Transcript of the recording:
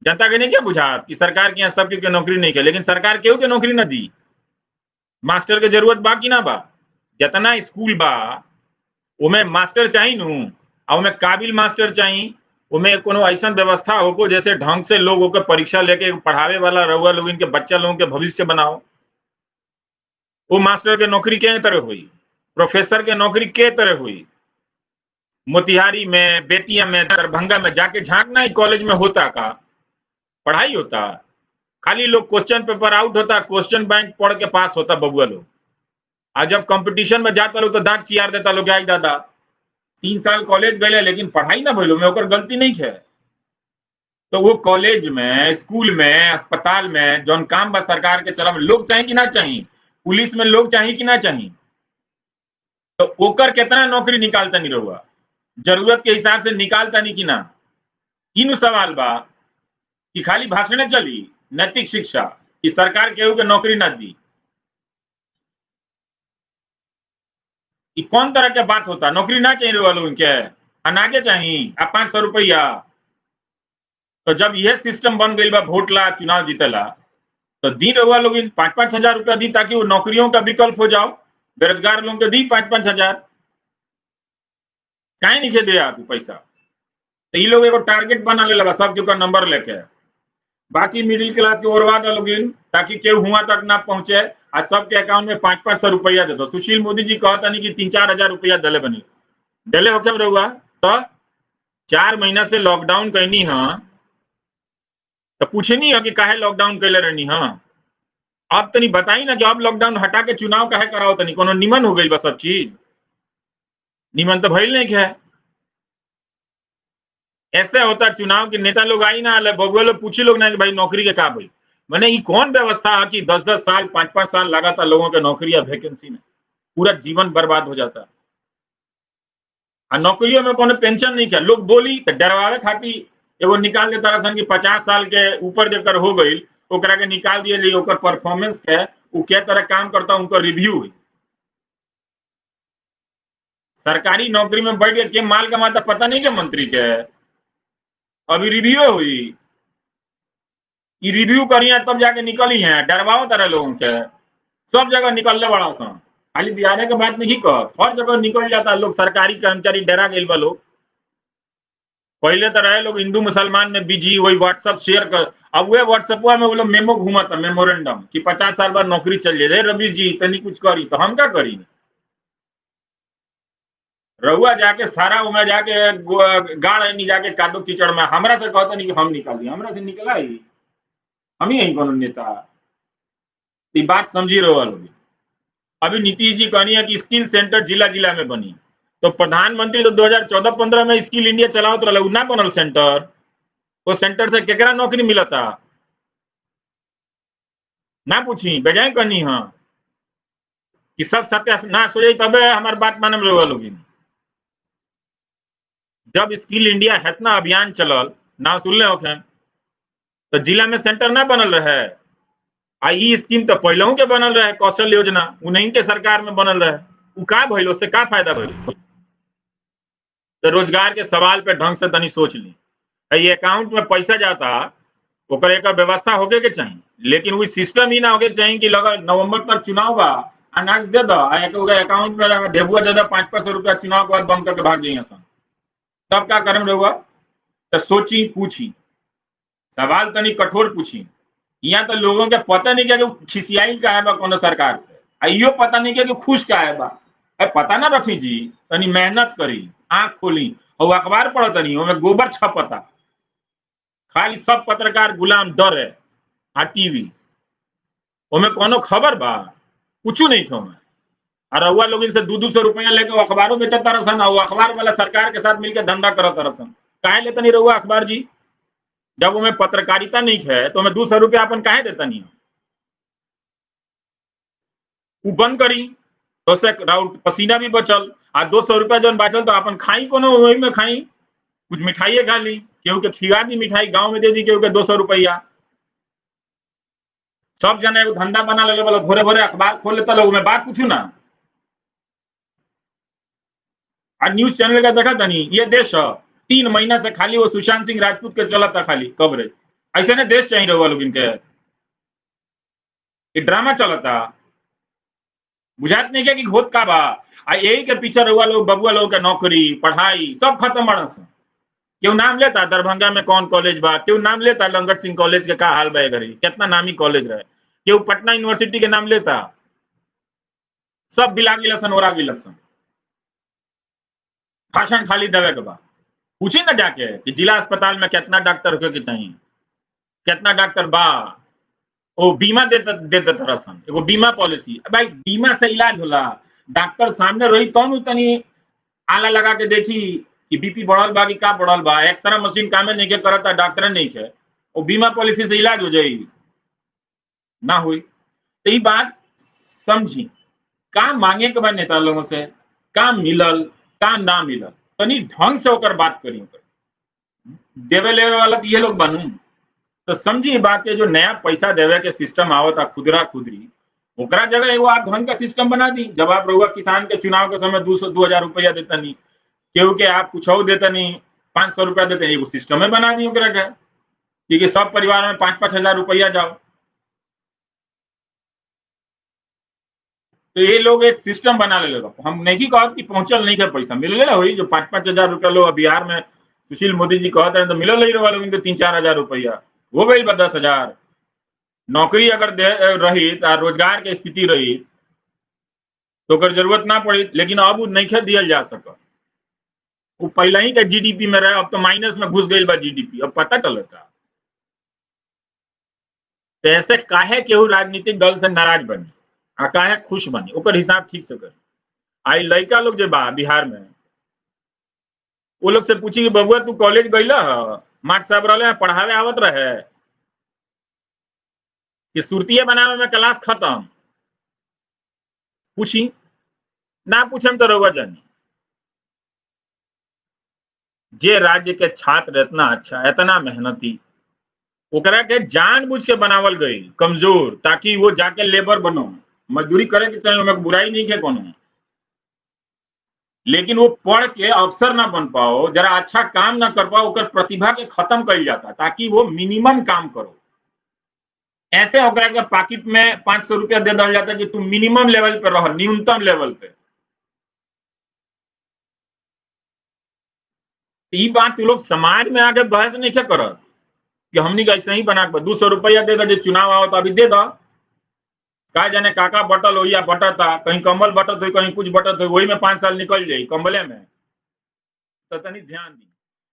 जनता के नहीं क्या बुझात कि सरकार के यहाँ सब के नौकरी नहीं के, लेकिन सरकार केहू के नौकरी ना दी। मास्टर के जरूरत बा कि ना बा? जितना स्कूल बा उमें मास्टर चाहिए नू, और उमें काबिल मास्टर चाहिए। उमें कोनो ऐसा व्यवस्था होको जैसे ढंग से लोगों के परीक्षा लेके पढ़ावे वाला रहुआ लोग इनके बच्चा लोगों के भविष्य बनाओ। वो मास्टर के नौकरी के तरह हुई, प्रोफेसर के नौकरी के तरह हुई। मोतिहारी में, बेतिया में, दरभंगा में जाके झांकना ही कॉलेज में होता का पढ़ाई होता। खाली लोग क्वेश्चन पेपर आउट होता, क्वेश्चन बैंक पढ़ के पास होता बबुआ लोग। आज जब कंपटीशन में जाता लोग तो दांत चियार देता लोग, आई दादा 3 साल कॉलेज गए लेकिन पढ़ाई ना भइलो में ओकर गलती नहीं है। तो वो कॉलेज में, स्कूल में, अस्पताल में जौन काम बा सरकार के चला लोग चाहिए कि ना चाहिए? पुलिस में लोग चाहिए कि ना चाहिए? तो ओकर कितना नौकरी निकालता नहीं रहुआ, जरूरत के हिसाब से निकालता नहीं कि ना? इन सवाल बा कि खाली भाषण चली नैतिक शिक्षा कि सरकार केहू के नौकरी ना दी। कि कौन तरह के बात होता? नौकरी ना चाहिए रहुआ लोगन के, अनागे चाहिए आ 500 रुपया। तो जब यह सिस्टम बन गई बा वोट ला चुनाव जीतेला, तो दी रहुआ लोग 5-5 हजार रुपया दी ताकि वो नौकरियों का विकल्प हो जाओ। बेरोजगार लोगों के दी 5-5 हजार। काहे नहीं दे आप पैसा? तो ये लोग एगो टारगेट बना ले लगा सब के नंबर लेके, बाकी मिडिल क्लास के ओरवा लोगिन ताकि केहू हुआ तक ना पहुंचे। आ सबके अकाउंट में 500-500 रुपया दे दो। सुशील मोदी जी कहता नहीं कि 3-4 हजार रुपया दले बनी, दले हो क्या रहुआ? तो 4 महीना से लॉकडाउन कहनी है, तो पूछनी है कि काहे लॉकडाउन कैले रहनी है? अब तनी बताई ना कि अब लॉकडाउन हटा के चुनाव काहे कराओ? तनी कोनो निमन हो गई बस सब चीज? निमन तो भइल नहीं है। ऐसे होता चुनाव के नेता लोग आई ना बबुआ लोग पूछी लोग ना कि भाई नौकरी के का भाई? मैंने ये कौन व्यवस्था है कि 10-10 साल 5-5 साल लगातार लोगों के नौकरी या वैकेंसी में पूरा जीवन बर्बाद हो जाता है। नौकरियों में कोनो पेंशन नहीं किया। लोग बोली तो डरवावे खातिर एगो निकाल देता रसन कि 50 साल के ऊपर जेकर हो गई ओकरा के निकाल दिए जाइए, ओकर परफॉर्मेंस के वो क्या तरह काम करता उनका रिव्यू हुई। सरकारी नौकरी में बैठ के माल कमाता पता नहीं क्या मंत्री के? अभी रिव्यू हुई, रिव्यू करिए तब जाके निकली है। डरवाओ तरह लोगों के सब जगह निकलने बड़ा सा, खाली बिहार के बात नहीं कह, हर जगह निकल जाता लोग। सरकारी कर्मचारी डरा गए बा लोग। पहले तो रहे लोग हिंदू मुसलमान में बिजी, वही व्हाट्सएप शेयर कर। अब वह व्हाट्सएप में वो लोग मेमो घूमता मेमोरेंडम कि 50 साल बाद नौकरी चल जाए। रवि जी तनी कुछ करी तो हम क्या करी? रहुआ जाके सारा उमें जाके गाड़ नहीं जाके कादो कीचड़ में हमरा से कहते नहीं कि हम निकाली, हमरा से निकला ही हम ही यही कोनो नेता। ये बात समझी रहो लोग। अभी नीतीश जी कहनी है कि स्किल सेंटर जिला जिला में बनी, तो प्रधानमंत्री तो 2014-15 में स्किल इंडिया चलाओ तो ना बनल सेंटर। वो सेंटर से केकरा नौकरी मिला था ना पूछी? बजाय कहनी हाँ कि सब सत्यानाश हो जाए तबे हमार बात मानम रहुआ लोग। जब स्किल इंडिया हेतना अभियान चलल ना सुनले होखे, तो जिला में सेंटर ना बनल रहे। आ ई स्कीम तो पहले के बनल रहे, कौशल योजना उन्हीं के सरकार में बनल रहे। उ का भइल? उससे का फायदा भइल? तो रोजगार के सवाल पे ढंग से तनी सोच ली। ये अकाउंट में पैसा जाता ओकर एक व्यवस्था होके के चाहिए, लेकिन वो सिस्टम ही ना होके चाहिए कि लगा नवंबर तक चुनाव बा अनाज दे दो अकाउंट में ढेबुआ दे दो 500-500 रुपया चुनाव के बाद बंद करके भाग जाइए सन। तब क्या करम रहुआ? तो सोची पूछी, सवाल तनी कठोर पूछी। यहाँ तो लोगों के पता नहीं क्या कि खिसियाई का है बा कोनो सरकार से, इो पता नहीं क्या कि खुश का है बा। पता ना रखी जी, तनी मेहनत करी, आंख खोली और अखबार पढ़ तनी ओमे गोबर छपता। खाली सब पत्रकार गुलाम डर है आ टीवी ओमे कोनो खबर बा कुछ नहीं थे। और रउआ लोग इनसे 200 रुपया लेके अखबारों बेचता रसन और अखबार वाला सरकार के साथ मिलकर धंधा करता रसन। काहे लेता नहीं रहुआ अखबार जी? जब उमें पत्रकारिता नहीं है तो हमें 200 रुपया अपन काहे देता नहीं? वो बंद करी तो से राउट पसीना भी बचल आ 200 रुपया जौन बचल तो अपन खाई कोनो वही में खाई, कुछ मिठाइए खा ली, केहू के खिला दी मिठाई, गांव में दे दी केहू के 200 रुपया। सब जना एगो धंधा बना ले बोलो भोरे भोरे अखबार खोल लेता लोग में बात पूछू ना। आज न्यूज चैनल का देखा तनी ये देश 3 महीना से खाली वो सुशांत सिंह राजपूत के चला था खाली कवरेज। ऐसे ने देश चाहिए रहुआ लोग इनके, ये ड्रामा चलता, बुझात नहीं क्या कि घोत का बा। आ यही के पीछे रहुआ लोग बबुआ लोग के नौकरी पढ़ाई सब खत्म बड़ा सा। क्यों नाम लेता दरभंगा में कौन कॉलेज बा, क्यों नाम लेता लंगर सिंह कॉलेज के का हाल बा घरी, कितना नामी कॉलेज रहे, क्यों पटना यूनिवर्सिटी के नाम लेता, सब बिला गिलसन ओरा गिलसन, भाषण खाली देवे के बा। पूछी ना जाके कि जिला अस्पताल में कितना डॉक्टर होके के चाहिए, कितना डॉक्टर बा, वो बीमा देते तरसन, एगो बीमा पॉलिसी। भाई बीमा से इलाज होला, डॉक्टर सामने रही तौन उतनी आला लगा के देखी कि बीपी बढ़ल बा कि का बढ़ल बा, एक्सरे मशीन कामे नहीं के करता, डॉक्टर नहीं के, वो बीमा पॉलिसी से इलाज हो जाई ना हुई। तो ये बात समझी, का मांगे के बाद नेता लोगों से, का मिलल का ना मिलल, तनी ढंग से होकर बात करी, देवे लेवे वाला तो ये लोग बनू। तो समझी बात है, जो नया पैसा देवे के सिस्टम आवता खुदरा खुदरी, ओकरा जगह एगो आप ढंग का सिस्टम बना दी। जब आप रहुआ किसान के चुनाव के समय 200-2000 रुपया देता नहीं, केहू के आप कुछ और देता नहीं, 500 रुपया देते नहीं, एगो सिस्टम बना दी ओकरा के, क्योंकि सब परिवार में 5-5 हजार रुपया जाओ। तो ये लोग एक सिस्टम बना ले, हम नहीं कहा कि पहुंचल नहीं है पैसा मिल हुई, जो 5-5 हजार रुपया लोग बिहार में सुशील मोदी जी कहते हैं तो मिलल ही रहा लोग 3-4 हजार रुपया हो गई 10 हजार। नौकरी अगर रही रोजगार की स्थिति रही तो अगर जरूरत ना पड़ी, लेकिन अब नहीं दिया जा सका। वो पहले ही का जीडीपी में रहे, अब तो माइनस में घुस गई बा जीडीपी, अब पता चलता। तो ऐसे काहे केहू राजनीतिक दल से नाराज बनी आ काहे खुश बनी, ओकर हिसाब ठीक से करी। आई लड़का लोग जो बा बिहार में, वो लोग से पूछी कि बबुआ तू कॉलेज गईला, मास्टर साहब रहे पढ़ावे आवत रहे कि सुरतिये बनावे में क्लास खत्म, पूछी ना पूछम तो रहुआ जानी। जे राज्य के छात्र इतना अच्छा इतना मेहनती, ओकरा के जानबूझ के बनावल गई कमजोर, ताकि वो जाके लेबर बनो, मजदूरी करे के चाहिए, ओमे बुराई नहीं है कोनो, लेकिन वो पढ़ के अफसर ना बन पाओ, जरा अच्छा काम ना कर पाओ, ओकर प्रतिभा के खत्म कर जाता ताकि वो मिनिमम काम करो। ऐसे ओकरा के पॉकेट में 500 रुपया दे दिया जाता कि तुम मिनिमम लेवल पे रहो, न्यूनतम लेवल पे। ये बात तू लोग समाज में आके बहस नहीं क्या कर कि हमनी का ऐसे ही बना 200 रुपया दे दो, चुनाव आओ तो अभी दे दो, का जाने काका बटल हो या बटता, कहीं कम्बल बटत हो, कहीं कुछ बटत हो, वही में 5 साल निकल जाये कम्बले में। तो तनी ध्यान दी।